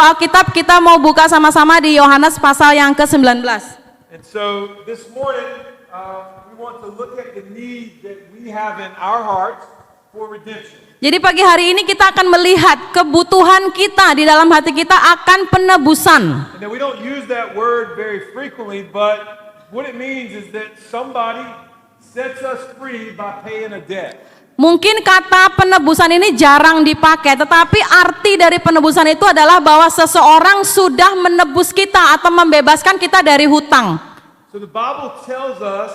Alkitab, kita mau buka sama-sama di Yohanes pasal yang ke-19. And so this morning, we want to look at the need that we have in our hearts for redemption. Jadi pagi hari ini kita akan melihat kebutuhan kita di dalam hati kita akan penebusan. And then we don't use that word very frequently, but what it means is that somebody sets us free by paying a debt. Mungkin kata penebusan ini jarang dipakai, tetapi arti dari penebusan itu adalah bahwa seseorang sudah menebus kita atau membebaskan kita dari hutang. So the Bible tells us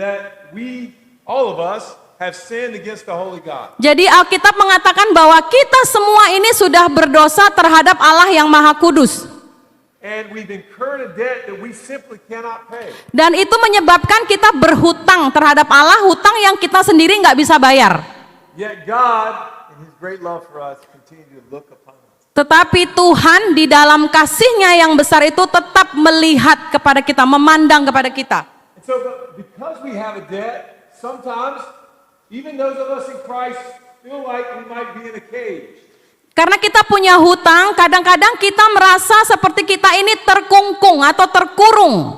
that all of us, have sinned against the holy God. Jadi Alkitab mengatakan bahwa kita semua ini sudah berdosa terhadap Allah yang Maha Kudus. And we've incurred a debt that we simply cannot pay. Dan itu menyebabkan kita berhutang terhadap Allah, hutang yang kita sendiri nggak bisa bayar. Yet God, in His great love for us, continue to look upon us. Tetapi Tuhan di dalam kasih-Nya yang besar itu tetap melihat kepada kita, memandang kepada kita. And so, because we have a debt, sometimes even those of us in Christ feel like we might be in a cage. Karena kita punya hutang, kadang-kadang kita merasa seperti kita ini terkungkung atau terkurung.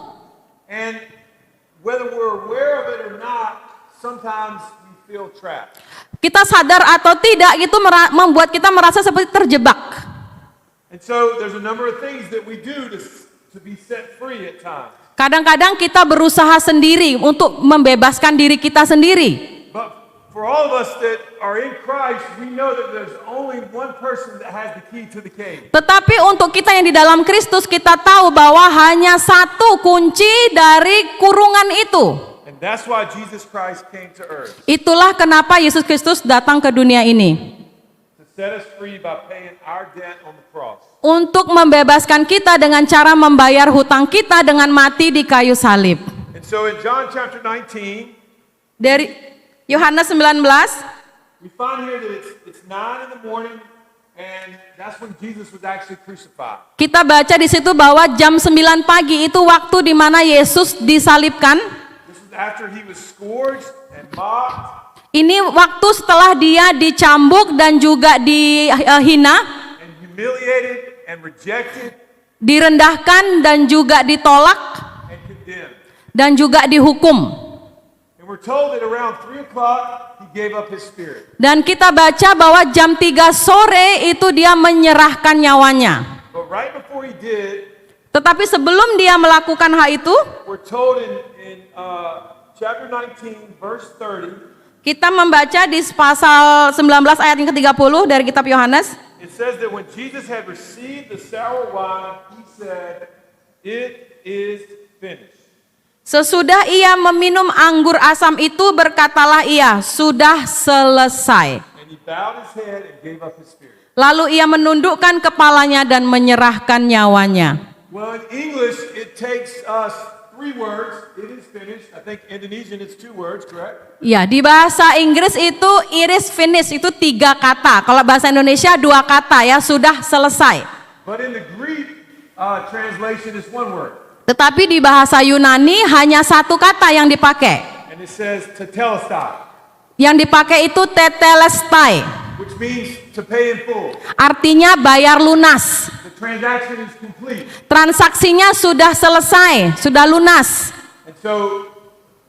And whether we're aware of it or not, sometimes we feel trapped. Kita sadar atau tidak, itu membuat kita merasa seperti terjebak. And so there's a number of things that we do to be set free at times. Kadang-kadang kita berusaha sendiri untuk membebaskan diri kita sendiri. But for all of us that are in Christ, we know that there's only one person that has the key to the cave. Tetapi untuk kita yang di dalam Kristus, kita tahu bahwa hanya satu kunci dari kurungan itu. And that's why Jesus Christ came to earth. Itulah kenapa Yesus Kristus datang ke dunia ini. To set us free by paying our debt on the cross. Untuk membebaskan kita dengan cara membayar hutang kita dengan mati di kayu salib. And so in John chapter 19, Dari Yohanes 19, we find here that it's 9 in the morning, and that's when Jesus was actually crucified. kita baca di situ bahwa jam 9 pagi itu waktu di mana Yesus disalibkan. This is after he was scourged and mocked Ini waktu setelah dia dicambuk dan juga dihina, and humiliated and rejected direndahkan dan juga ditolak and condemned. dan juga dihukum. And we're told that around 3 o'clock, he gave up his spirit. Dan kita baca bahwa jam 3 sore itu dia menyerahkan nyawanya. But right before he did, Tetapi sebelum dia melakukan hal itu, we're told in chapter 19, verse 30, kita membaca di pasal 19 ayat yang ke-30 dari kitab Yohanes. it says that when Jesus had received the sour wine, he said, "It is finished." Sesudah ia meminum anggur asam itu, berkatalah ia, sudah selesai. And he bowed his head and gave up his spirit. Lalu ia menundukkan kepalanya dan menyerahkan nyawanya. Well, in English, it takes us 3 words. It is finished. I think Indonesian, it's 2 words, correct? Ya, di bahasa Inggris itu iris finish itu 3 kata. Kalau bahasa Indonesia 2 kata ya, sudah selesai. But in the Greek translation, it's 1 word. Tetapi di bahasa Yunani hanya 1 kata yang dipakai. And it says tetelestai, Yang dipakai itu tetelestai. which means to pay in full. Artinya bayar lunas. The transaction is complete. Transaksinya sudah selesai, sudah lunas. And so,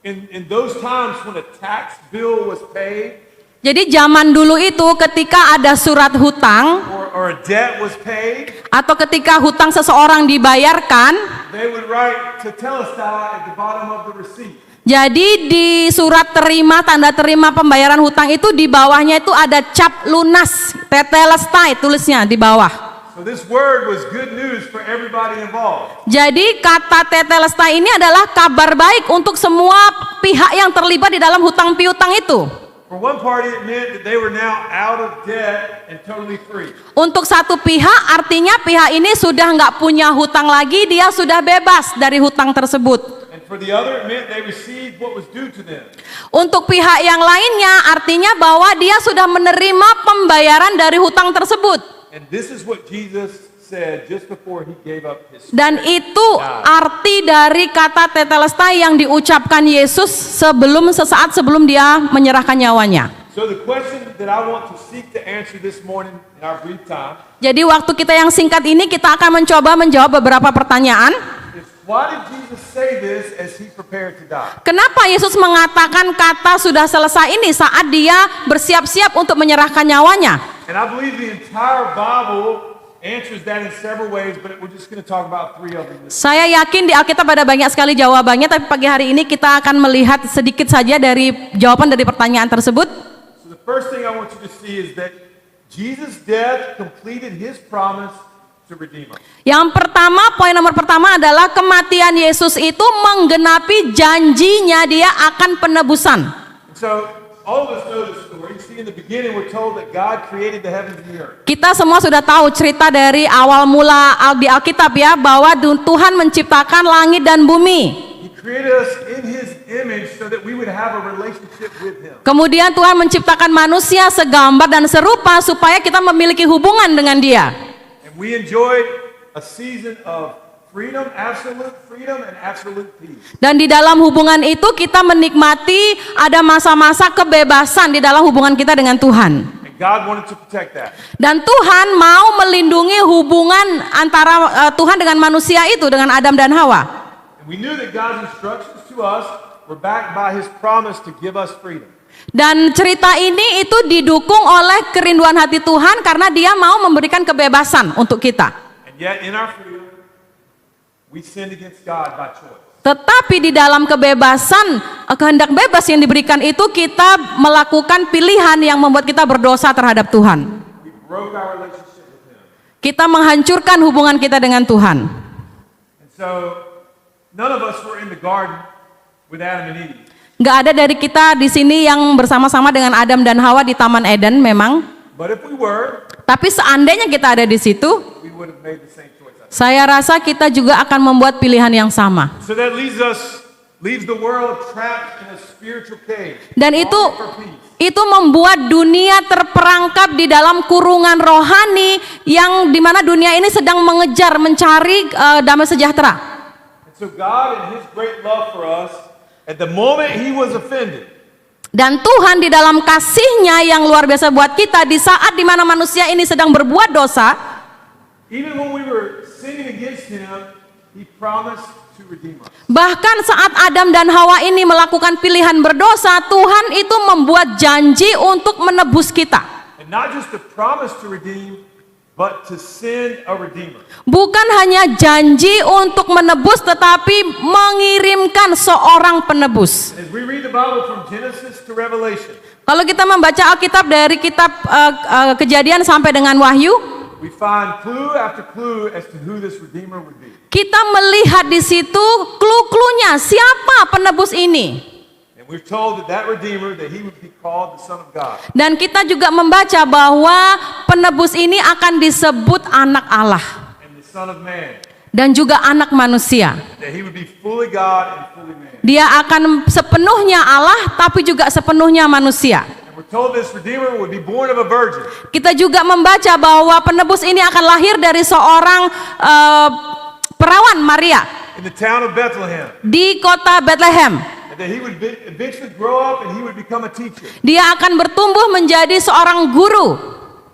in those times when a tax bill was paid, Jadi zaman dulu itu ketika ada surat hutang or a debt was paid, atau ketika hutang seseorang dibayarkan, they would write tetelestai at the bottom of the receipt. jadi di surat terima, tanda terima pembayaran hutang itu di bawahnya itu ada cap lunas, tetelestai tulisnya di bawah. So this word was good news for everybody involved. Jadi kata tetelestai ini adalah kabar baik untuk semua pihak yang terlibat di dalam hutang piutang itu. For one party, it meant that they were now out of debt and totally free. Untuk satu pihak artinya pihak ini sudah nggak punya hutang lagi, dia sudah bebas dari hutang tersebut. And for the other, it meant they received what was due to them. Untuk pihak yang lainnya artinya bahwa dia sudah menerima pembayaran dari hutang tersebut. And this is what Jesus said just before he gave up his spirit. Dan itu arti dari kata tetelestai yang diucapkan Yesus sesaat sebelum dia menyerahkan nyawanya. So the question that I want to seek to answer this morning in our brief time Jadi waktu kita yang singkat ini kita akan mencoba menjawab beberapa pertanyaan. is, why did Jesus say this as he prepared to die? Kenapa Yesus mengatakan kata sudah selesai ini saat dia bersiap-siap untuk menyerahkan nyawanya? And I believe the entire Bible answers that in several ways, but we're just going to talk about 3 of them. Saya yakin di Alkitab ada banyak sekali jawabannya, tapi pagi hari ini kita akan melihat sedikit saja dari jawaban dari pertanyaan tersebut. So the first thing I want you to see is that Jesus' death completed his promise to redeem us. Yang pertama, poin nomor pertama adalah kematian Yesus itu menggenapi janjinya dia akan penebusan. And so all of us know the story. You see, in the beginning, we're told that God created the heavens and the earth. Kita semua sudah tahu cerita dari awal mula di Alkitab ya, bahwa Tuhan menciptakan langit dan bumi. He created us in his image so that we would have a relationship with him. Kemudian Tuhan menciptakan manusia segambar dan serupa supaya kita memiliki hubungan dengan dia. And we enjoyed a season of freedom and absolute peace. Dan di dalam hubungan itu kita menikmati ada masa-masa kebebasan di dalam hubungan kita dengan Tuhan. And God wanted to protect that. Dan Tuhan mau melindungi hubungan antara Tuhan dengan manusia itu, dengan Adam dan Hawa. And we knew that God's instructions to us were backed by his promise to give us freedom. Dan cerita ini itu didukung oleh kerinduan hati Tuhan karena dia mau memberikan kebebasan untuk kita. And yet in our freedom, we sinned against God by choice. Tetapi di dalam kebebasan, kehendak bebas yang diberikan itu kita melakukan pilihan yang membuat kita berdosa terhadap Tuhan. We broke our relationship with him. Kita menghancurkan hubungan kita dengan Tuhan. And so none of us were in the garden with Adam and Eve. Nggak ada dari kita di sini yang bersama-sama dengan Adam dan Hawa di Taman Eden memang. But if we were, Tapi seandainya kita ada di situ, we would have made the same choice. saya rasa kita juga akan membuat pilihan yang sama. So that leaves the world trapped in a spiritual cage. Dan itu longing for peace. membuat dunia terperangkap di dalam kurungan rohani yang dimana dunia ini sedang mengejar, mencari damai sejahtera. And so God in his great love for us, at the moment he was offended, Dan Tuhan di dalam kasihnya yang luar biasa buat kita di saat dimana manusia ini sedang berbuat dosa, even when we were sinning against him, he promised to redeem us. bahkan saat Adam dan Hawa ini melakukan pilihan berdosa, Tuhan itu membuat janji untuk menebus kita. And not just a promise to redeem, but to send a redeemer. Bukan hanya janji untuk menebus, tetapi mengirimkan seorang penebus. And as we read the Bible from Genesis to Revelation, Kalau kita membaca Alkitab dari kitab Kejadian sampai dengan Wahyu, we find clue after clue as to who this redeemer would be. kita melihat di situ clue-cluenya siapa penebus ini. And we're told that redeemer, that he would be called the Son of God. Dan kita juga membaca bahwa penebus ini akan disebut anak Allah And the Son of Man, dan juga anak manusia. that he would be fully God and fully man. Dia akan sepenuhnya Allah tapi juga sepenuhnya manusia. And we're told this redeemer would be born of a virgin. Kita juga membaca bahwa penebus ini akan lahir dari seorang perawan Maria In the town of Bethlehem, di kota Bethlehem. and that he would eventually grow up and he would become a teacher. Dia akan bertumbuh menjadi seorang guru.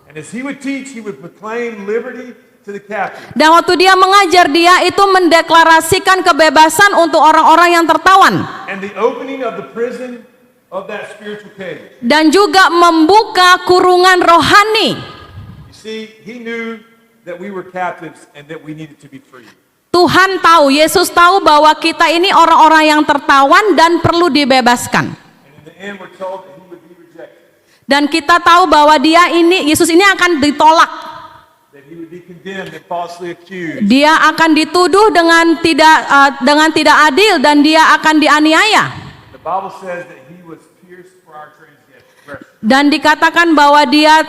And as he would teach, he would proclaim liberty to the captive. Dan waktu dia mengajar, dia itu mendeklarasikan kebebasan untuk orang-orang yang tertawan. And the opening of the prison of that spiritual cage. Dan juga membuka kurungan rohani. You see, he knew that we were captives and that we needed to be free. Tuhan tahu, Yesus tahu bahwa kita ini orang-orang yang tertawan dan perlu dibebaskan. And in the end, we're told that he would be rejected, Dan kita tahu bahwa Yesus ini akan ditolak. that he would be condemned and falsely accused. Dia akan dituduh dengan tidak adil dan dia akan dianiaya. The Bible says that he was pierced for our transgression. Dan dikatakan bahwa dia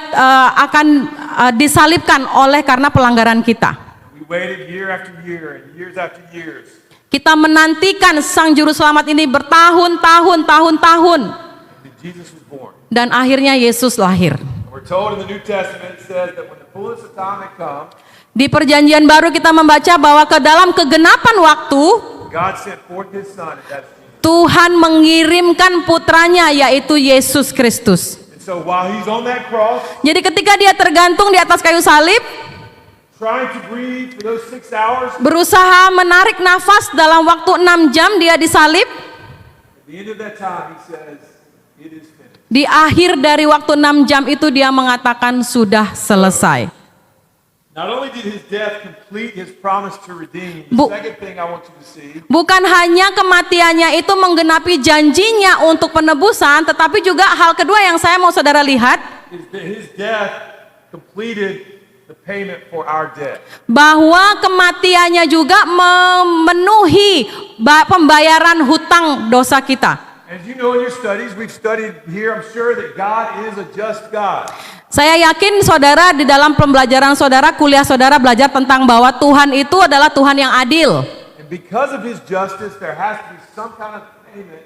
akan disalibkan oleh karena pelanggaran kita. We waited year after year and years after years. Kita menantikan Sang Juru Selamat ini bertahun-tahun. And then Jesus was born. Dan akhirnya Yesus lahir. And we're told in the New Testament, it says that when the fullness of time had come, Di Perjanjian Baru kita membaca bahwa ke dalam kegenapan waktu, God sent forth his son, and that's Jesus. Tuhan mengirimkan putranya yaitu Yesus Kristus. And so while he's on that cross, Jadi ketika dia tergantung di atas kayu salib, trying to breathe for those 6 hours, berusaha menarik nafas dalam waktu 6 jam dia disalib, at the end of that time, he says, it is finished. di akhir dari waktu 6 jam itu dia mengatakan sudah selesai. Not only did his death complete his promise to redeem, the Bu- second thing I want you to see Bukan hanya kematiannya itu menggenapi janjinya untuk penebusan, tetapi juga hal kedua yang saya mau saudara lihat, is that his death completed the payment for our debt. bahwa kematiannya juga memenuhi pembayaran hutang dosa kita. As you know in your studies, we've studied here, I'm sure that God is a just God. Saya yakin saudara di dalam pembelajaran saudara, kuliah saudara belajar tentang bahwa Tuhan itu adalah Tuhan yang adil. And because of his justice, there has to be some kind of payment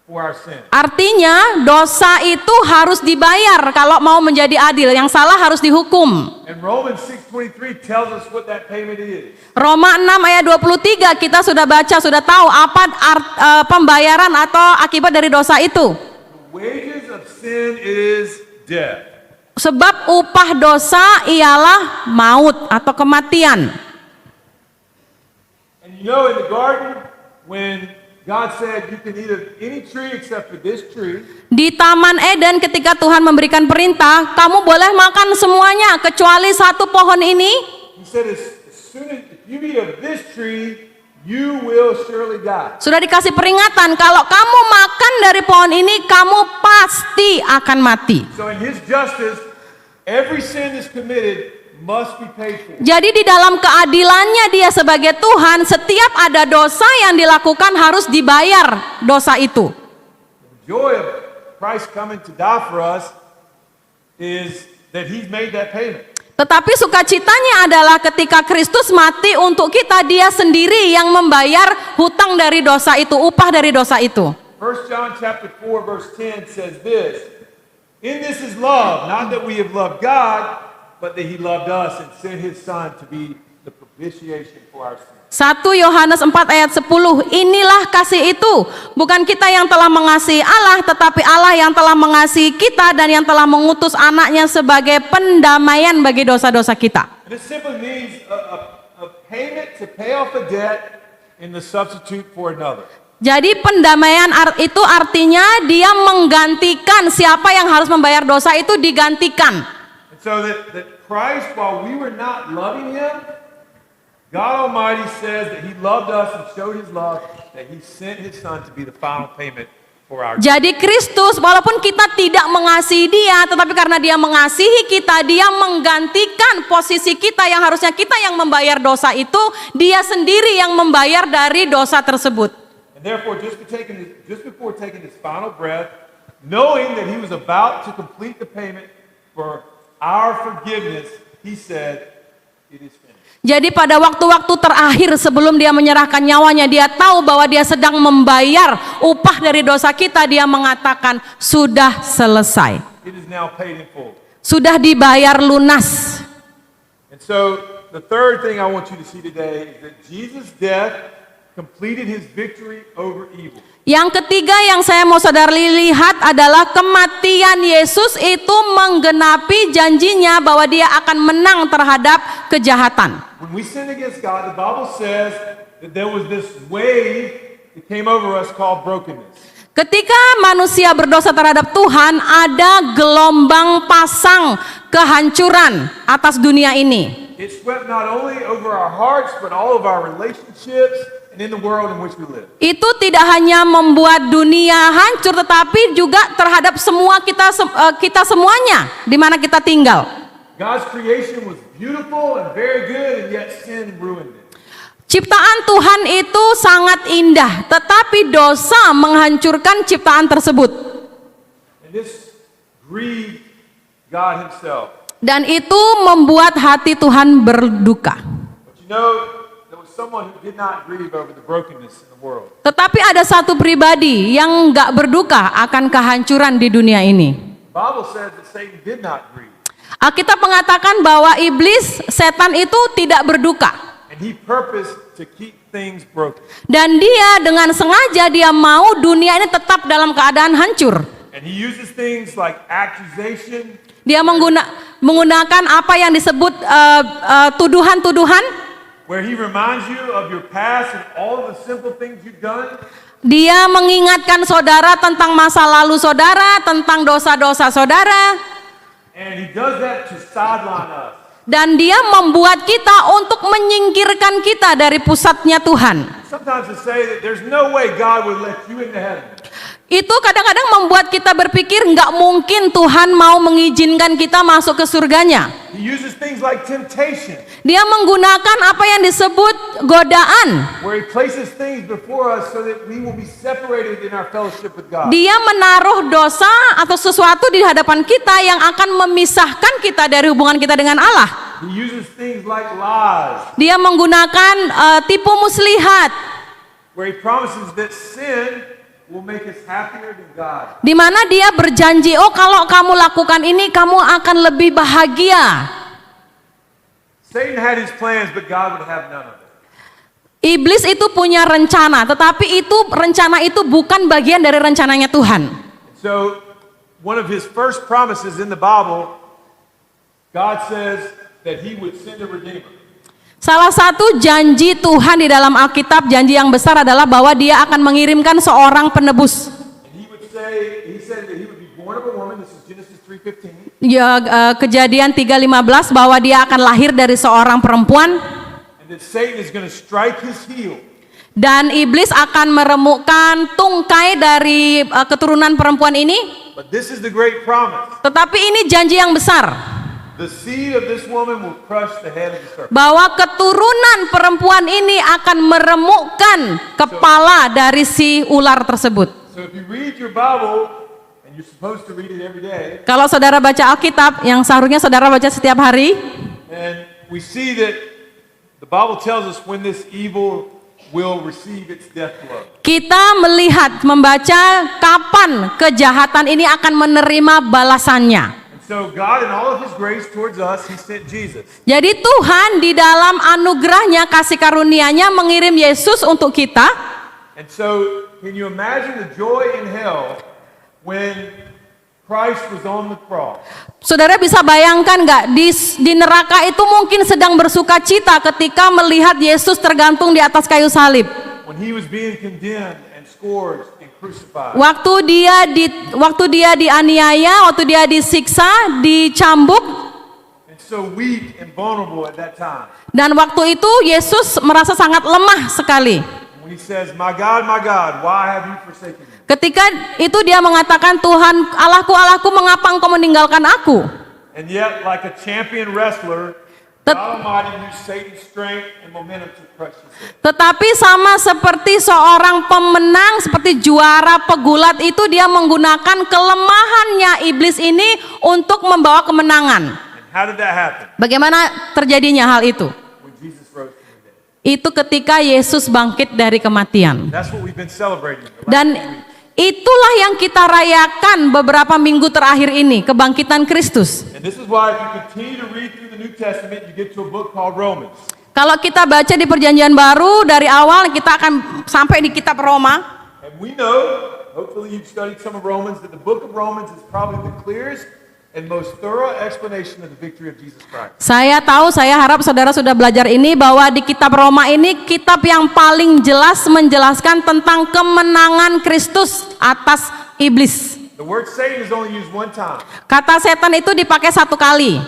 for our sin. Artinya dosa itu harus dibayar kalau mau menjadi adil, yang salah harus dihukum. And Romans 6:23 tells us what that payment is. Roma 6 ayat 23 kita sudah baca, sudah tahu apa pembayaran atau akibat dari dosa itu. The wages of sin is death. Sebab upah dosa ialah maut atau kematian. And you know in the garden, when God said you can eat of any tree except for this tree, Di Taman Eden ketika Tuhan memberikan perintah, kamu boleh makan semuanya kecuali satu pohon ini. he said as soon as if you eat of this tree, you will surely die. Sudah dikasih peringatan, kalau kamu makan dari pohon ini, kamu pasti akan mati. So in his justice, every sin is committed must be paid for. Jadi di dalam keadilannya dia sebagai Tuhan, setiap ada dosa yang dilakukan harus dibayar dosa itu. The joy of Christ coming to die for us is that he's made that payment. Tetapi sukacitanya adalah ketika Kristus mati untuk kita, dia sendiri yang membayar hutang dari dosa itu, upah dari dosa itu. 1 John chapter 4 verse 10 says this, in this is love, not that we have loved God, but that he loved us and sent his son to be the propitiation for our sins. 1 Yohanes 4 ayat 10, inilah kasih itu, bukan kita yang telah mengasihi Allah, tetapi Allah yang telah mengasihi kita dan yang telah mengutus anaknya sebagai pendamaian bagi dosa-dosa kita. And this simply means a payment to pay off a debt in the substitute for another. Jadi pendamaian itu artinya dia menggantikan, siapa yang harus membayar dosa itu digantikan. And so that Christ, while we were not loving him, God Almighty says that he loved us and showed his love, that he sent his son to be the final payment for our debt. Jadi Kristus walaupun kita tidak mengasihi dia, tetapi karena dia mengasihi kita, dia menggantikan posisi kita yang harusnya kita yang membayar dosa itu, dia sendiri yang membayar dari dosa tersebut. And therefore, just before taking his final breath, knowing that he was about to complete the payment for our forgiveness, he said, it is finished. Jadi pada waktu-waktu terakhir sebelum dia menyerahkan nyawanya, dia tahu bahwa dia sedang membayar upah dari dosa kita, dia mengatakan sudah selesai. It is now paid in full. Sudah dibayar lunas. And so, the third thing I want you to see today is that Jesus' death completed his victory over evil. Yang ketiga yang saya mau saudara lihat adalah kematian Yesus itu menggenapi janjinya bahwa dia akan menang terhadap kejahatan. When we sin against God, the Bible says that there was this wave that came over us called brokenness. Ketika manusia berdosa terhadap Tuhan, ada gelombang pasang kehancuran atas dunia ini. It swept not only over our hearts, but all of our relationships and in the world in which we live. Itu tidak hanya membuat dunia hancur, tetapi juga terhadap semua kita semuanya di mana kita tinggal. God's creation was beautiful and very good, and yet sin ruined it. Ciptaan Tuhan itu sangat indah, tetapi dosa menghancurkan ciptaan tersebut. And this grieved God himself. Dan itu membuat hati Tuhan berduka. But you know, there was someone who did not grieve over the brokenness in the world. Tetapi ada satu pribadi yang gak berduka akan kehancuran di dunia ini. The Bible says that Satan did not grieve. Alkitab mengatakan bahwa iblis, setan itu tidak berduka. And he purposed to keep things broken. Dan dia dengan sengaja dia mau dunia ini tetap dalam keadaan hancur. And he uses things like accusation, Dia menggunakan apa yang disebut tuduhan-tuduhan. where he reminds you of your past and all of the simple things you've done. Dia mengingatkan saudara tentang masa lalu saudara, tentang dosa-dosa saudara. And he does that to sideline us. Dan dia membuat kita untuk menyingkirkan kita dari pusatnya Tuhan. Sometimes to say that there's no way God would let you into heaven. Itu kadang-kadang membuat kita berpikir nggak mungkin Tuhan mau mengizinkan kita masuk ke surganya. He uses things like temptation, Dia menggunakan apa yang disebut godaan. where he places things before us so that we will be separated in our fellowship with God. Dia menaruh dosa atau sesuatu di hadapan kita yang akan memisahkan kita dari hubungan kita dengan Allah. He uses things like lies, Dia menggunakan tipu muslihat, where he promises that sin will make us happier than God. di mana dia berjanji, oh kalau kamu lakukan ini kamu akan lebih bahagia. Satan had his plans, but God would have none of it. Iblis itu punya rencana, tetapi rencana itu bukan bagian dari rencananya Tuhan. So, one of his first promises in the Bible, God says that he would send a redeemer. Salah satu janji Tuhan di dalam Alkitab, janji yang besar adalah bahwa dia akan mengirimkan seorang penebus. And he said that he would be born of a woman. This is Genesis 3:15. Ya, Kejadian 3:15 bahwa dia akan lahir dari seorang perempuan. And that Satan is going to strike his heel. Dan iblis akan meremukkan tungkai dari keturunan perempuan ini. But this is the great promise. Tetapi ini janji yang besar, The seed of this woman will crush the head of the serpent. bahwa keturunan perempuan ini akan meremukkan kepala dari si ular tersebut. So if you read your Bible, and you're supposed to read it every day, Kalau saudara baca Alkitab, yang seharusnya saudara baca setiap hari, and we see that the Bible tells us when this evil will receive its death blow. kita melihat, membaca kapan kejahatan ini akan menerima balasannya. So God, in all of his grace towards us, he sent Jesus. Jadi Tuhan di dalam anugerahnya, kasih karunia-Nya mengirim Yesus untuk kita. And so, can you imagine the joy in hell when Christ was on the cross? Saudara bisa bayangkan nggak di neraka itu mungkin sedang bersuka cita ketika melihat Yesus tergantung di atas kayu salib. When he was being condemned and scourged and crucified. Waktu dia dianiaya, waktu dia disiksa, dicambuk, And so weak and vulnerable at that time. dan waktu itu Yesus merasa sangat lemah sekali. When he says, my God, why have you forsaken me? Ketika itu dia mengatakan, Tuhan, Allahku, Allahku, mengapa engkau meninggalkan aku? And yet, like a champion wrestler, God Almighty used Satan's strength and momentum to crush his head. Tetapi sama seperti seorang pemenang, seperti juara pegulat itu, dia menggunakan kelemahannya iblis ini untuk membawa kemenangan. And how did that happen? Bagaimana terjadinya hal itu? When Jesus rose from the dead. Itu ketika Yesus bangkit dari kematian. That's what we've been celebrating the last Dan few weeks. itulah yang kita rayakan beberapa minggu terakhir ini, kebangkitan Kristus. And this is why if you continue to read through the New Testament, you get to a book called Romans. Kalau kita baca di Perjanjian Baru dari awal, kita akan sampai di kitab Roma. And we know, hopefully you've studied some of Romans, that the book of Romans is probably the clearest and most thorough explanation of the victory of Jesus Christ. Saya tahu, saya harap saudara sudah belajar ini, bahwa di kitab Roma ini kitab yang paling jelas menjelaskan tentang kemenangan Kristus atas iblis. The word Satan is only used one time. Kata setan itu dipakai satu kali.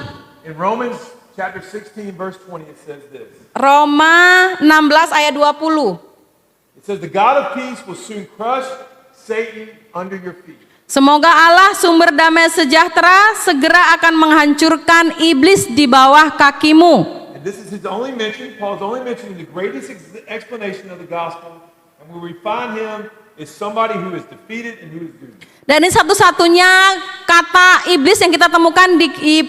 In Romans chapter 16 verse 20 it says this. Roma 16 ayat 20. It says the God of peace will soon crush Satan under your feet. Semoga Allah sumber damai sejahtera segera akan menghancurkan iblis di bawah kakimu. And this is his only mention, Paul's only mention in the greatest explanation of the gospel. And where we find him is somebody who is defeated and who is doomed. Dan ini satu-satunya kata iblis yang kita temukan di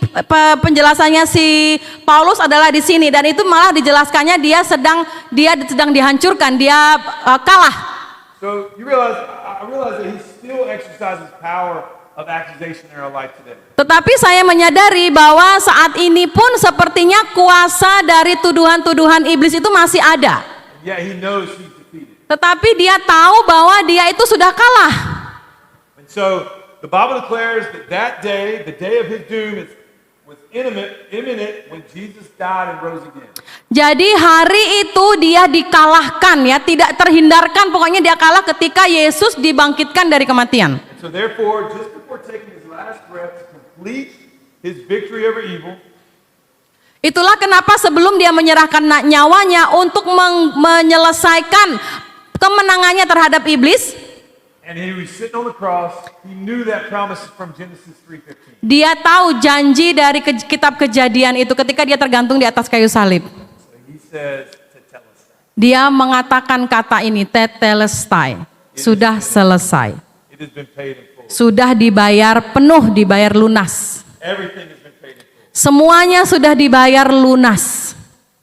penjelasannya si Paulus adalah di sini, dan itu malah dijelaskannya dia sedang dihancurkan, dia kalah. So you realize, I realize that he still exercises power of accusation in our life today. Tetapi saya menyadari bahwa saat ini pun sepertinya kuasa dari tuduhan-tuduhan iblis itu masih ada. And yet he knows he's defeated. Tetapi dia tahu bahwa dia itu sudah kalah. And so the Bible declares that that day, the day of his doom, was imminent when Jesus died and rose again. Jadi hari itu dia dikalahkan ya, tidak terhindarkan, pokoknya dia kalah ketika Yesus dibangkitkan dari kematian. And so therefore, just before taking his last breath to complete his victory over evil, Itulah kenapa sebelum dia menyerahkan nyawanya untuk menyelesaikan kemenangannya terhadap iblis, and he was sitting on the cross, he knew that promise from Genesis 3:15. dia tahu janji dari kitab Kejadian itu ketika dia tergantung di atas kayu salib. So he says to tell us that. Dia mengatakan kata ini, tetelestai, sudah selesai. It has been paid in full. Sudah dibayar penuh, dibayar lunas. Everything has been paid in full. Semuanya sudah dibayar lunas.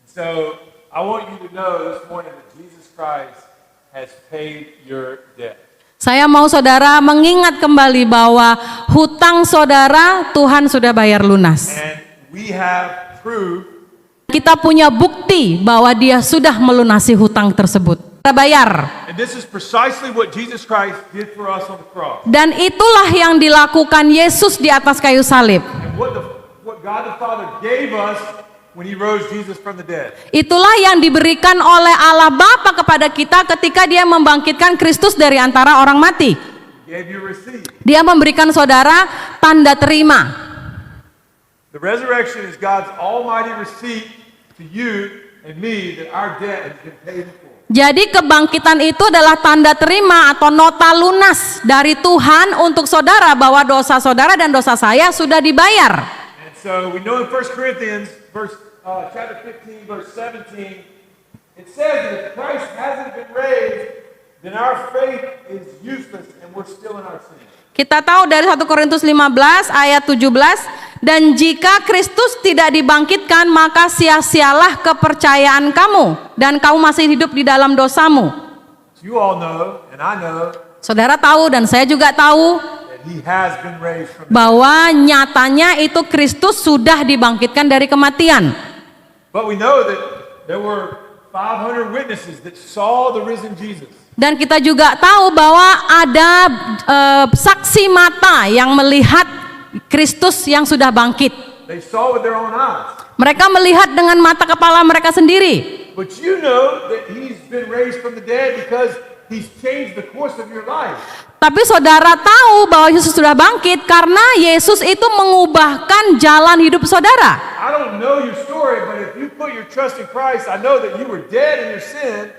So I want you to know this morning that Jesus Christ has paid your debt. Saya mau saudara mengingat kembali bahwa hutang saudara Tuhan sudah bayar lunas. And we have proof Kita punya bukti bahwa dia sudah melunasi hutang tersebut. Kita bayar. and this is precisely what Jesus Christ did for us on the cross. Dan itulah yang dilakukan Yesus di atas kayu salib. And what God the Father gave us when he rose Jesus from the dead. Itulah yang diberikan oleh Allah Bapa kepada kita ketika dia membangkitkan Kristus dari antara orang mati. He gave you a receipt. Dia memberikan saudara tanda terima. The resurrection is God's almighty receipt to you and me that our debt has been paid in full. Jadi kebangkitan itu adalah tanda terima atau nota lunas dari Tuhan untuk saudara bahwa dosa saudara dan dosa saya sudah dibayar. And so we know in 1 Corinthians chapter 15 verse 17 it says that if Christ hasn't been raised then our faith is useless and we're still in our sin. Kita tahu dari 1 Korintus 15 ayat 17, dan jika Kristus tidak dibangkitkan maka sia-sialah kepercayaan kamu dan kamu masih hidup di dalam dosamu. You all know and I know Saudara tahu dan saya juga tahu that he has been raised from the bahwa nyatanya itu Kristus sudah dibangkitkan dari kematian. But we know that there were 500 witnesses that saw the risen Jesus. Dan kita juga tahu bahwa ada saksi mata yang melihat Kristus yang sudah bangkit. They saw with their own eyes. Mereka melihat dengan mata kepala mereka sendiri. But you know that he's been raised from the dead because he's changed the course of your life. Tapi saudara tahu bahwa Yesus sudah bangkit karena Yesus itu mengubahkan jalan hidup saudara. I don't know your story, but if you put your trust in Christ, I know that you were dead in your sin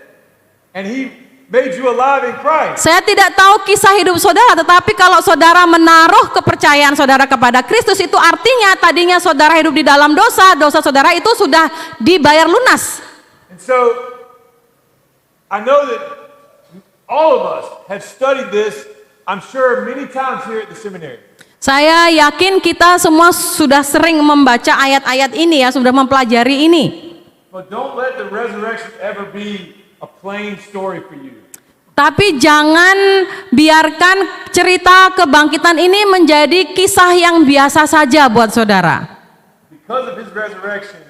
and he made you alive in Christ. Saya tidak tahu kisah hidup saudara, tetapi kalau saudara menaruh kepercayaan saudara kepada Kristus, itu artinya tadinya saudara hidup di dalam dosa, dosa saudara itu sudah dibayar lunas. And so I know that all of us have studied this, I'm sure, many times here at the seminary. Saya yakin kita semua sudah sering membaca ayat-ayat ini ya, sudah mempelajari ini. But don't let the resurrection ever be a plain story for you. Tapi jangan biarkan cerita kebangkitan ini menjadi kisah yang biasa saja buat saudara. Because of his resurrection,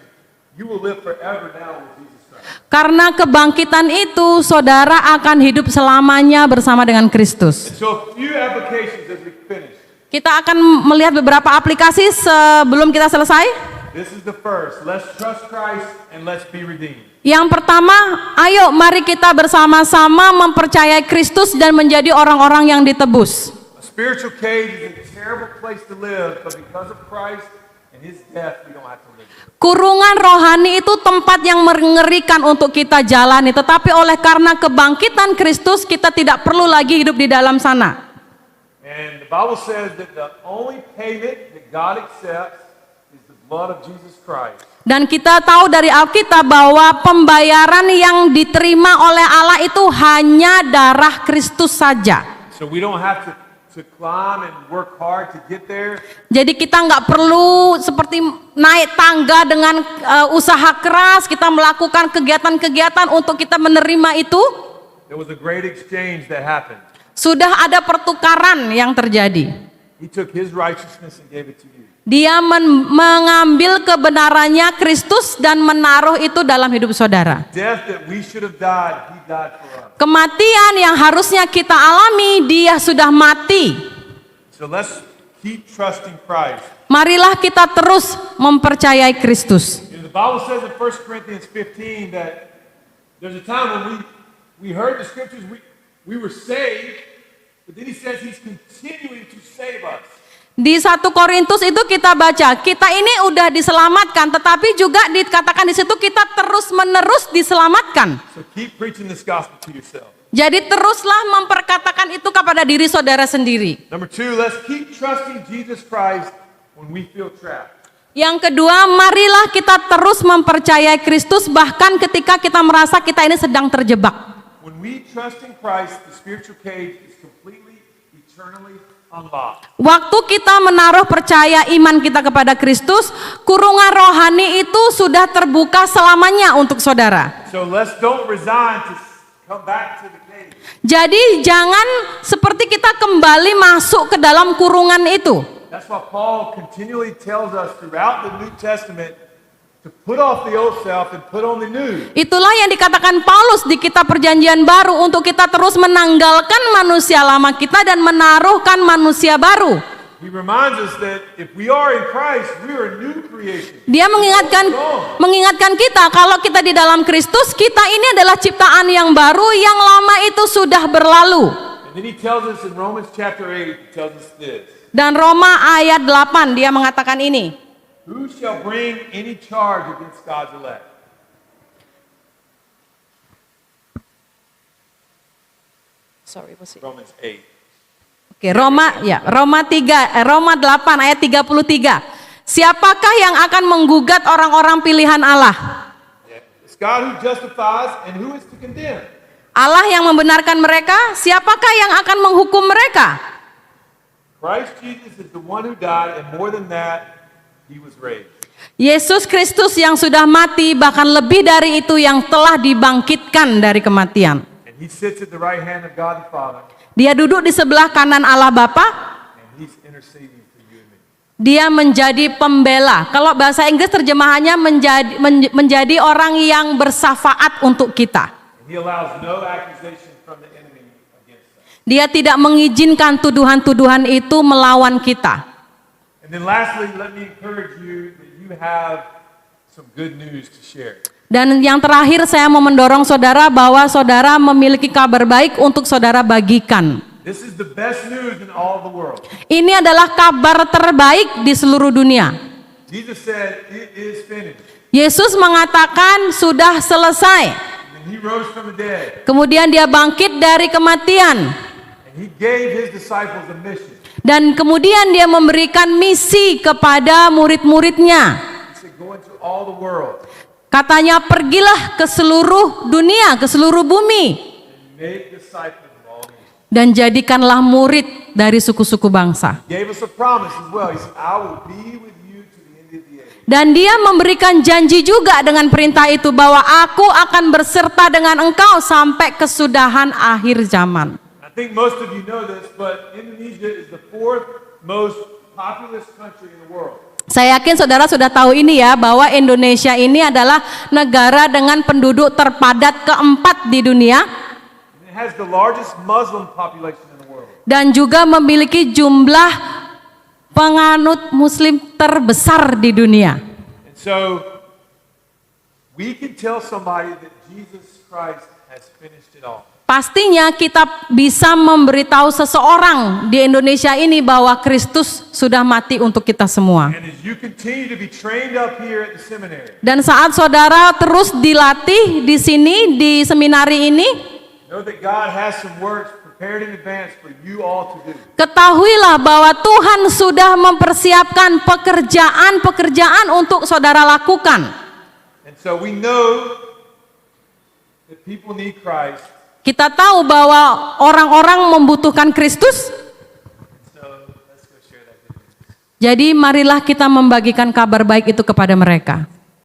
you will live forever now with Jesus Christ. Karena kebangkitan itu saudara akan hidup selamanya bersama dengan Kristus. And so a few applications as we finish. Kita akan melihat beberapa aplikasi sebelum kita selesai. This is the first. Let's trust Christ and let's be redeemed. Yang pertama, ayo mari kita bersama-sama mempercayai Kristus dan menjadi orang-orang yang ditebus. A spiritual cage is a terrible place to live, but because of Christ and his death, we don't have to live there. Kurungan rohani itu tempat yang mengerikan untuk kita jalani, tetapi oleh karena kebangkitan Kristus kita tidak perlu lagi hidup di dalam sana. And the Bible says that the only payment that God accepts is the blood of Jesus Christ. Dan kita tahu dari Alkitab bahwa pembayaran yang diterima oleh Allah itu hanya darah Kristus saja. So we don't have to climb and work hard to get there. Jadi kita nggak perlu seperti naik tangga dengan usaha keras, kita melakukan kegiatan-kegiatan untuk kita menerima itu. There was a great exchange that happened. Sudah ada pertukaran yang terjadi. He took his righteousness and gave it to you. Dia mengambil kebenarannya Kristus dan menaruh itu dalam hidup saudara. Death that we should have died, he died for us. Kematian yang harusnya kita alami, dia sudah mati. So So let's keep trusting Christ. Marilah kita terus mempercayai Kristus. You know, the Bible says in 1 Corinthians 15 that there's a time when we heard the scriptures, we were saved, but then he says he's continuing to save us. Di 1 Korintus itu kita baca, kita ini udah diselamatkan, tetapi juga dikatakan di situ kita terus-menerus diselamatkan. So keep preaching this gospel to yourself. Jadi teruslah memperkatakan itu kepada diri saudara sendiri. Number 2, let's keep trusting Jesus Christ when we feel trapped. Yang kedua, marilah kita terus mempercayai Kristus bahkan ketika kita merasa kita ini sedang terjebak. When we trust in Christ, the spiritual cage is completely, eternally unlocked. Waktu kita menaruh percaya iman kita kepada Kristus, kurungan rohani itu sudah terbuka selamanya untuk saudara. So let's don't resign to come back to the cage. Jadi jangan seperti kita kembali masuk ke dalam kurungan itu. That's why Paul continually tells us throughout the New Testament to put off the old self and put on the new. Itulah yang dikatakan Paulus di kitab Perjanjian Baru untuk kita terus menanggalkan manusia lama kita dan menaruhkan manusia baru. He reminds us that if we are in Christ, we are a new creation. Dia mengingatkan kita kalau kita di dalam Kristus, kita ini adalah ciptaan yang baru, yang lama itu sudah berlalu. And then he tells us in Romans chapter 8, he tells us this. Dan Roma ayat 8 dia mengatakan ini. Who shall bring any charge against God's elect? Romans 8. Oke, Roma 8 ayat 33. Siapakah yang akan menggugat orang-orang pilihan Allah? It's God who justifies and who is to condemn. Allah yang membenarkan mereka, siapakah yang akan menghukum mereka? Christ Jesus is the one who died, and more than that, he was raised. Yesus Kristus yang sudah mati, bahkan lebih dari itu yang telah dibangkitkan dari kematian. And he sits at the right hand of God the Father, Dia duduk di sebelah kanan Allah Bapa. and he's interceding for you and me. Dia menjadi pembela. Kalau bahasa Inggris terjemahannya menjadi orang yang bersafaat untuk kita. And he allows no accusation from the enemy against us. Dia tidak mengizinkan tuduhan-tuduhan itu melawan kita. And then lastly, let me encourage you that you have some good news to share. Dan yang terakhir saya mau mendorong saudara bahwa saudara memiliki kabar baik untuk saudara bagikan. This is the best news in all the world. Ini adalah kabar terbaik di seluruh dunia. Jesus said, "It is finished." Yesus mengatakan sudah selesai. And he rose from the dead. Kemudian dia bangkit dari kematian. And he gave his disciples a mission. Dan kemudian dia memberikan misi kepada murid-muridnya. He said, "Go into all the world Katanya, pergilah ke seluruh dunia, ke seluruh bumi, and make disciples of all nations." dan jadikanlah murid dari suku-suku bangsa. He gave us a promise as well. He said, "I will be with you to the end of the age." Dan dia memberikan janji juga dengan perintah itu bahwa aku akan berserta dengan engkau sampai kesudahan akhir zaman. I think most of you know this, but Indonesia is the 4th most populous country in the world. Saya yakin saudara sudah tahu ini ya, bahwa Indonesia ini adalah negara dengan penduduk terpadat keempat di dunia. And it has the largest Muslim population in the world. Dan juga memiliki jumlah penganut muslim terbesar di dunia. And so we can tell somebody that Jesus Christ has finished it all. Pastinya kita bisa memberitahu seseorang di Indonesia ini bahwa Kristus sudah mati untuk kita semua. And as you continue to be trained up here at the seminary, Dan saat saudara terus dilatih di sini, di seminari ini, know that God has some works prepared in advance for you all to do. ketahuilah bahwa Tuhan sudah mempersiapkan pekerjaan-pekerjaan untuk saudara lakukan. And so we know that people need Christ. Kita tahu bahwa orang-orang membutuhkan Kristus. So let's go share that good news. Jadi marilah kita membagikan kabar baik itu kepada mereka.